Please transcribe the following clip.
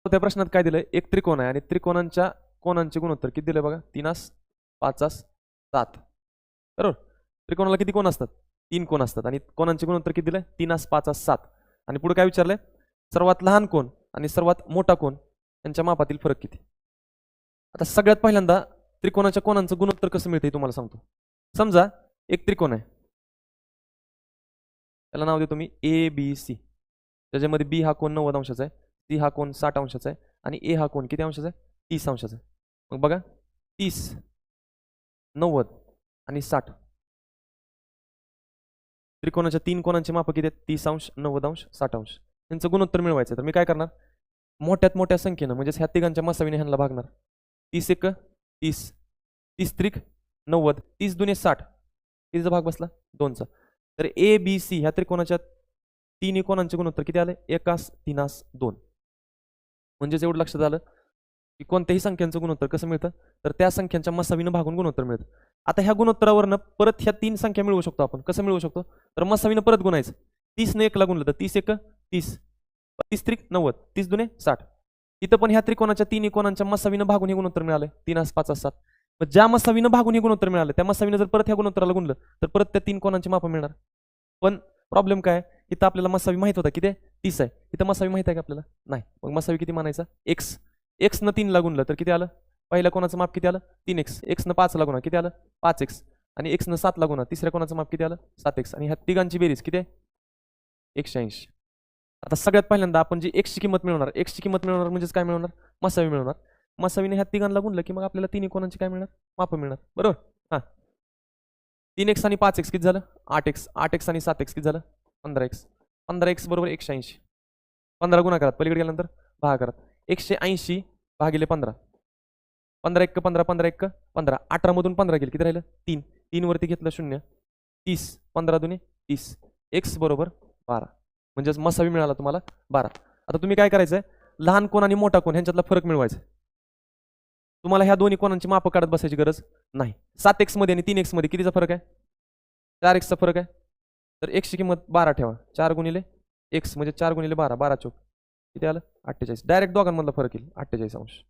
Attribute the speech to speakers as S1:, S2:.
S1: त्या प्रश्नात काय दिलंय, एक त्रिकोण आहे आणि त्रिकोणांच्या कोणांचे गुणोत्तर किती दिले बघा, 3 5 7. बरोबर. त्रिकोणाला किती कोण असतात, 3 कोण असतात आणि कोणांचे गुणोत्तर किती दिले, 3 5 7. आणि पुढे काय विचारलंय, सर्वात लहान कोण आणि सर्वात मोठा कोण यांच्या मापातील फरक किती. आता सगळ्यात पहिल्यांदा त्रिकोणाच्या कोणांचं गुणोत्तर कसं मिळतं तुम्हाला सांगतो. समजा एक त्रिकोण आहे, त्याला नाव देतो मी ABC. त्याच्यामध्ये बी हा कोण 90 अंशाचा आहे, सी हा कोण 60 अंशाचा आहे आणि ए हा कोण किती अंशाचा आहे, 30 अंशाचा आहे. मग बघा 30 90 आणि 60, त्रिकोणाच्या 3 कोणांची माप किती आहेत, 30 अंश 90 अंश 60 अंश. त्यांचं गुणोत्तर मिळवायचं. तर मी काय करणार, मोठ्यात मोठ्या संख्येनं म्हणजेच ह्या तिघांच्या मसावीने ह्यांना भागणार. 30 1 30, 30 त्रिक 90, 30 दुने 60, कितीचा भाग बसला, 2चा. तर ए बी सी ह्या त्रिकोणाच्या 3 कोणांचे गुणोत्तर किती आले, 1 3 2. म्हणजेच एवढं लक्षात आलं की कोणत्याही संख्यांचं गुणोत्तर कसं मिळतं, तर त्या संख्यांच्या मसावीनं भागून गुणोत्तर मिळतं. आता ह्या गुणोत्तरावरनं परत ह्या 3 संख्या मिळवू शकतो आपण. कसं मिळवू शकतो, तर मसावीनं परत गुणायचं. 30 ने 1 ला गुणलं तर 30 1 30, 30 त्रिक 90, 30 दुने 60. इथं पण ह्या त्रिकोणाच्या 3 कोणांच्या मसावीनं भागून हे गुणोत्तर मिळालं, 3 5 7. मग ज्या मसावीनं भागून हे गुणोत्तर मिळालं त्या मसावीनं जर परत ह्या गुणोत्तराला गुणलं तर परत त्या 3 कोणांची माप मिळणार. पण प्रॉब्लेम काय, इथं आपल्याला मसावी माहित होता किती 30 आहे, इथं मसावी माहित आहे का आपल्याला, नाही. मग मसावी किती मानायचा, x. x न 3 ला गुणलं तर किती आलं, पहिल्या कोणाचं माप किती आलं, 3x. x न 5 ला गुणा किती आलं, 5x. आणि x न 7 ला गुणा तिसऱ्या कोणाचं माप किती आलं, 7x. आणि ह्या तिघांची बेरीज किती आहे, 180. आता सगळ्यात पहिल्यांदा आपण जी x ची किंमत मिळवणार, x ची किंमत मिळवणार म्हणजेच काय मिळवणार, मसावी मिळवणार. मसावीने ह्या तिघांना गुणलं की मग आपल्याला 3 कोणांची काय मिळणार, माप मिळणार. बरोबर. हां, 3x आणि 5x किती झालं, 8x. 8x आणि 7x किती झालं, 15x. 15x बरोबर 180. 15 गुणाकारात पलीकडे गेल्यानंतर भागाकारात, 180 भागिले 15. 15 1 15, 15 1 15, 18 मधून 15 गेले किती राहिलं, 3. 3 वरती घेतलं 0, 30. 15 दुने 30, x बरोबर 12. म्हणजेच मसावी मिळाला तुम्हाला 12. आता तुम्ही काय करायचंय, लहान कोण आणि मोठा कोण ह्यांच्यातला फरक मिळवायचा. तुम्हाला ह्या दोन्ही कोणांची माप काढत बसायची गरज नाही. 7x मध्ये आणि 3x मध्ये कितीचा फरक आहे, 4x चा फरक आहे. तर x ची किंमत 12 ठेवा, 4 गुणिले x म्हणजे 4 गुणिले 12, 12 चौक किती आलं, 48. डायरेक्ट दोघांमधला फरक येईल 48 अंश.